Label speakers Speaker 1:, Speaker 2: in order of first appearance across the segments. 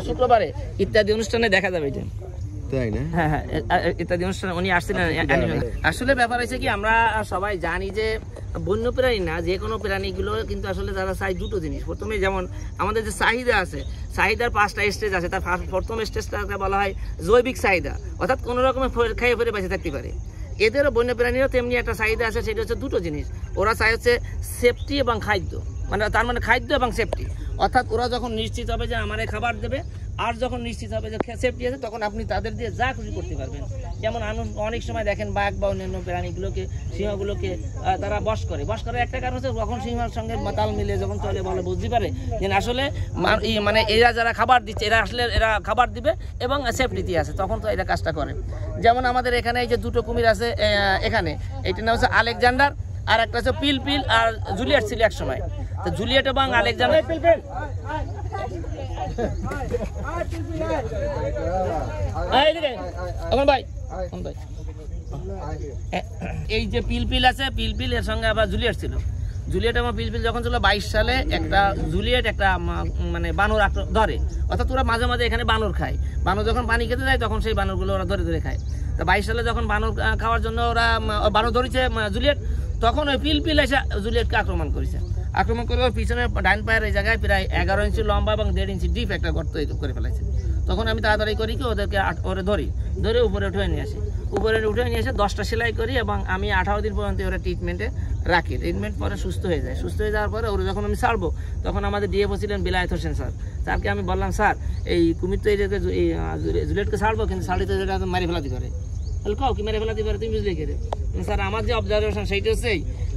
Speaker 1: শুক্রবারে ইত্যাদি অনুষ্ঠানে দেখা যাবে এটা, তাই না? হ্যাঁ হ্যাঁ, ইত্যাদি অনুষ্ঠানে উনি আসছিলেন। আসলে ব্যাপার হচ্ছে কি, আমরা সবাই জানি যে বন্য প্রাণী না, যে কোনো প্রাণীগুলো কিন্তু আসলে তারা চাই দুটো জিনিস। প্রথমে যেমন আমাদের যে চাহিদা আছে, চাহিদার 5টা স্টেজ আছে। তার প্রথম স্টেজটাকে বলা হয় জৈবিক চাহিদা, অর্থাৎ কোনো রকমের খেয়ে ফেরে বেঁচে থাকতে পারে। এদেরও বন্য প্রাণীরও তেমনি একটা চাহিদা আছে, সেটা হচ্ছে দুটো জিনিস। ওরা চাই হচ্ছে সেফটি এবং খাদ্য, মানে তার মানে খাদ্য এবং সেফটি। অর্থাৎ ওরা যখন নিশ্চিত হবে যে আমারে খাবার দেবে, আর যখন নিশ্চিত হবে যে সেফটি আছে, তখন আপনি তাদের দিয়ে যা খুশি করতে পারবেন। যেমন অনেক সময় দেখেন বাঘ বা অন্যান্য প্রাণীগুলোকে, সিংহগুলোকে তারা বশ করে। একটা কারণ হচ্ছে যখন সিংহের সঙ্গে তাল মিলে যখন চলে, বলে বুঝতে পারে যে আসলে মানে এরা যারা খাবার দিচ্ছে, এরা আসলে এরা খাবার দিবে এবং সেফটিতে আছে, তখন তো এরা কাজটা করে। যেমন আমাদের এখানে এই যে দুটো কুমির আছে এখানে, এইটার নাম হচ্ছে আলেকজান্ডার, আর একটা হচ্ছে পিলপিল আর জুলিয়েট ছিল এক সময়। তো জুলিয়েট এবং আলেকজান্ডার, এই যে পিলপিল আছে, পিলপিল এর সঙ্গে আবার জুলিয়েট ছিল। জুলিয়েট এবং পিলপিল যখন ছিল 22 সালে, একটা জুলিয়েট একটা মানে বানর ধরে, অর্থাৎ ওরা মাঝে মাঝে এখানে বানর খায়। বানর যখন পানি খেতে যায় তখন সেই বানরগুলো ওরা ধরে ধরে খায়। তো 22 সালে যখন বানর খাওয়ার জন্য ওরা বানর ধরেছে জুলিয়েট, তখন ওই পিলপিল এসে জুলিয়েটকে আক্রমণ করেছে। আক্রমণ করে ওর পিছনে ডাইন পায়ের এই জায়গায় প্রায় 11 ইঞ্চি লম্বা এবং 1.5 ইঞ্চি ডিপ একটা গর্ত করে ফেলেছে। তখন আমি তাড়াতাড়ি করি কি ওদেরকে ধরে উপরে উঠে নিয়ে আসি। উপরে উঠে নিয়ে এসে 10টা সেলাই করি এবং আমি 18 দিন পর্যন্ত ওরা ট্রিটমেন্টে রাখি। ট্রিটমেন্ট পরে সুস্থ হয়ে যায়। সুস্থ হয়ে যাওয়ার পরে ওরা যখন আমি ছাড়বো, তখন আমাদের ডিএফও ছিলেন বিলায়েত হোসেন স্যার। স্যারকে আমি বললাম, স্যার এই কুমির তো এই জুলিয়েটকে ছাড়বো, কিন্তু শাড়ি তো যেটা মারি ফেলাতে পারে। তাহলে কাউ কি মেরে ফেলাতে পারে, তুমি বুঝলে কে? স্যার আমার যে অবজারভেশন সেইটা হচ্ছে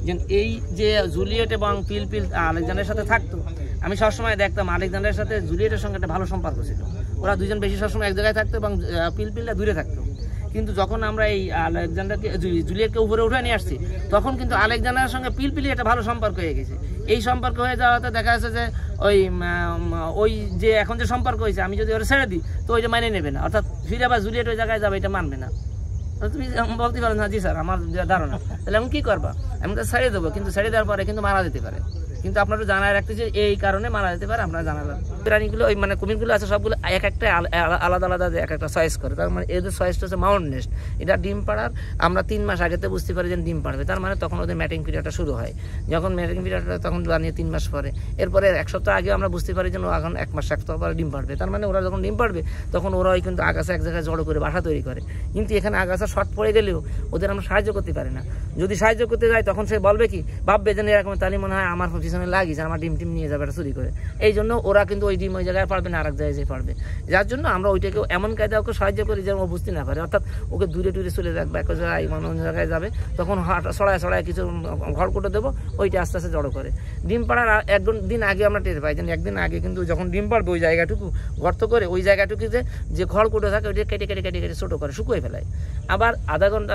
Speaker 1: যে এই যে জুলিয়েট এবং পিলপিল আলেকজান্ডারের সাথে থাকতো, আমি সবসময় দেখতাম আলেকজান্ডারের সাথে জুলিয়েটের সঙ্গে একটা ভালো সম্পর্ক ছিল। ওরা দুজন বেশি সবসময় এক জায়গায় থাকতো এবং পিলপিলটা দূরে থাকতো। কিন্তু যখন আমরা এই আলেকজান্ডারকে জুলিয়েটকে উপরে উঠে নিয়ে আসছি, তখন কিন্তু আলেকজান্ডারের সঙ্গে পিলপিলি একটা ভালো সম্পর্ক হয়ে গেছে। এই সম্পর্ক হয়ে যাওয়াতে দেখা যাচ্ছে যে ওই যে এখন যে সম্পর্ক হয়েছে, আমি যদি ওরা ছেড়ে দিই তো ওইটা মানিয়ে নেবে না, অর্থাৎ ফিরে আবার জুলিয়েট ওই জায়গায় যাবে, এটা মানবে না। তুমি বলতে পারো না, জি স্যার আমার ধারণা, তাহলে আমি কি করবা? আমি তো ছেড়ে দেবো, কিন্তু ছেড়ে দেওয়ার পরে কিন্তু মারা যেতে পারে। কিন্তু আপনারা জানায় রাখতেছে এই কারণে মারা যেতে পারে, আপনারা জানাবেন। প্রাণীগুলো ওই মানে কুমিরগুলো আছে সবগুলো এক একটা আলাদা আলাদা এক একটা চয়েস করে। তার মানে এদের চয়েসটা হচ্ছে মাউন্ট নেস্ট। এটা ডিম পাড়ার আমরা 3 মাস আগেতে বুঝতে পারি যে ডিম পাড়বে। তার মানে তখন ওদের ম্যাটিং পিরিয়ডটা শুরু হয়। যখন ম্যাটিং পিরিয়ডটা তখন জানিয়ে 3 মাস পরে, এরপরে 1 সপ্তাহ আগে আমরা বুঝতে পারি যে এখন 1 মাস 1 সপ্তাহ পরে ডিম পাড়বে। তার মানে ওরা যখন ডিম পাড়বে তখন ওরাই কিন্তু আগাছা এক জায়গায় জড়ো করে বাসা তৈরি করে। কিন্তু এখানে আগাছা শর্ট পড়ে গেলেও ওদের আমরা সাহায্য করতে পারি না। যদি সাহায্য করতে যাই তখন সে বলবে কি, ভাববে যে এরকম, তাহলে মনে হয় আমার পিছনে লাগিয়েছে, আমার ডিম নিয়ে যাবে, এটা চুরি করে। এই জন্য ওরা কিন্তু ওই ডিম ওই জায়গায় পারবে না, আরেক জায়গায় যেয়ে পারবে। যার জন্য আমরা ওইটাকে এমন কায়দা ওকে সাহায্য করি যেন ও বুঝতে না পারে, অর্থাৎ ওকে দূরে দূরে চলে যাক বা এক জায়গায় অন্য জায়গায় যাবে, তখন ছড়ায় কিছু ঘর কুটো দেবো, ওইটা আস্তে আস্তে জড়ো করে। ডিম পাড়ার 1 দিন আগে আমরা টের পাই, যেন 1 দিন আগে কিন্তু যখন ডিম পাড়বে ওই জায়গাটুকু গর্ত করে, ওই জায়গাটুকুতে যে খড় কুটো থাকে ওইটা কেটে কেটে কেটে কেটে ছোটো করে শুকিয়ে ফেলায়। আবার আধা ঘন্টা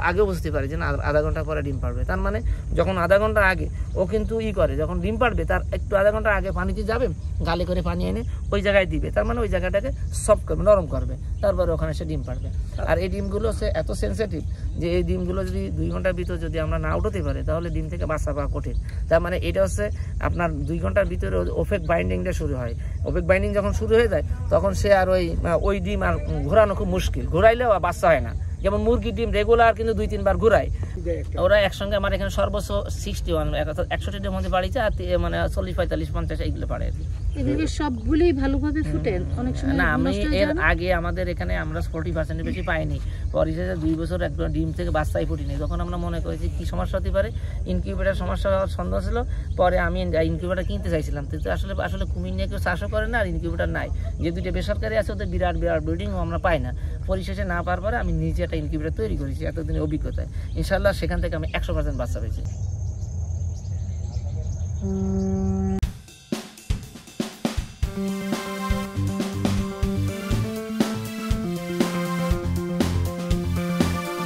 Speaker 1: আগেও বুঝতে পারে যে আধা ঘন্টা পরে ডিম পাড়বে। তার মানে যখন আধা ঘন্টা আগে ও কিন্তু করে, যখন ডিম পাড়বে তার একটু আধা ঘন্টা আগে পানিতে যাবে, গালে করে পানি এনে ওই জায়গায় দিবে। তার মানে ওই জায়গাটাকে সফট করবে, নরম করবে, তারপরে ওখানে সে ডিম পাড়বে। আর এই ডিমগুলো হচ্ছে এত সেন্সিটিভ যে এই ডিমগুলো যদি 2 ঘন্টার ভিতর যদি আমরা না উঠাতে পারি, তাহলে ডিম থেকে বাচ্চা পাওয়া কঠিন। তার মানে এটা হচ্ছে আপনার 2 ঘন্টার ভিতরে ওপেক বাইন্ডিংটা শুরু হয়। ওপেক বাইন্ডিং যখন শুরু হয়ে যায় তখন সে আর ওই ডিম আর ঘোরানো খুব মুশকিল, ঘোরাইলেও বাচ্চা হয় না। যেমন মুরগির ডিম রেগুলার কিন্তু 2-3 বার ঘুরায়। ওরা একসঙ্গে আমার এখানে সর্বোচ্চ 61 160 মধ্যে বাড়িছে, আর মানে 40 45 50 এইগুলো পারে আর কি।
Speaker 2: এদিকে সবগুলোই ভালোভাবে ফুটে অনেক সময়
Speaker 1: না। আমি এর আগে আমাদের এখানে আমরা 40% বেশি পাইনি। পরিশেষে 2 বছর একদম ডিম থেকে বাচ্চাই ফুটিনি। তখন আমরা মনে করেছি কি সমস্যা হতে পারে, ইনকিউবেটার সমস্যা হওয়ার সন্দেহ ছিল। পরে আমি ইনকিউবেটার কিনতে চাইছিলাম, কিন্তু আসলে কুমির নিয়ে কেউ চাষও করে না, আর ইনকিউবেটার নাই। যে 2টা বেসরকারি আছে ওদের বিরাট ব্রিডিংও আমরা পাই না। পরিশেষে না পাওয়ার পরে আমি নিজে একটা ইনকিউবেটার তৈরি করেছি এতদিনের অভিজ্ঞতায়। ইনশাল্লাহ সেখান থেকে আমি 100% বাচ্চা পেয়েছি। না।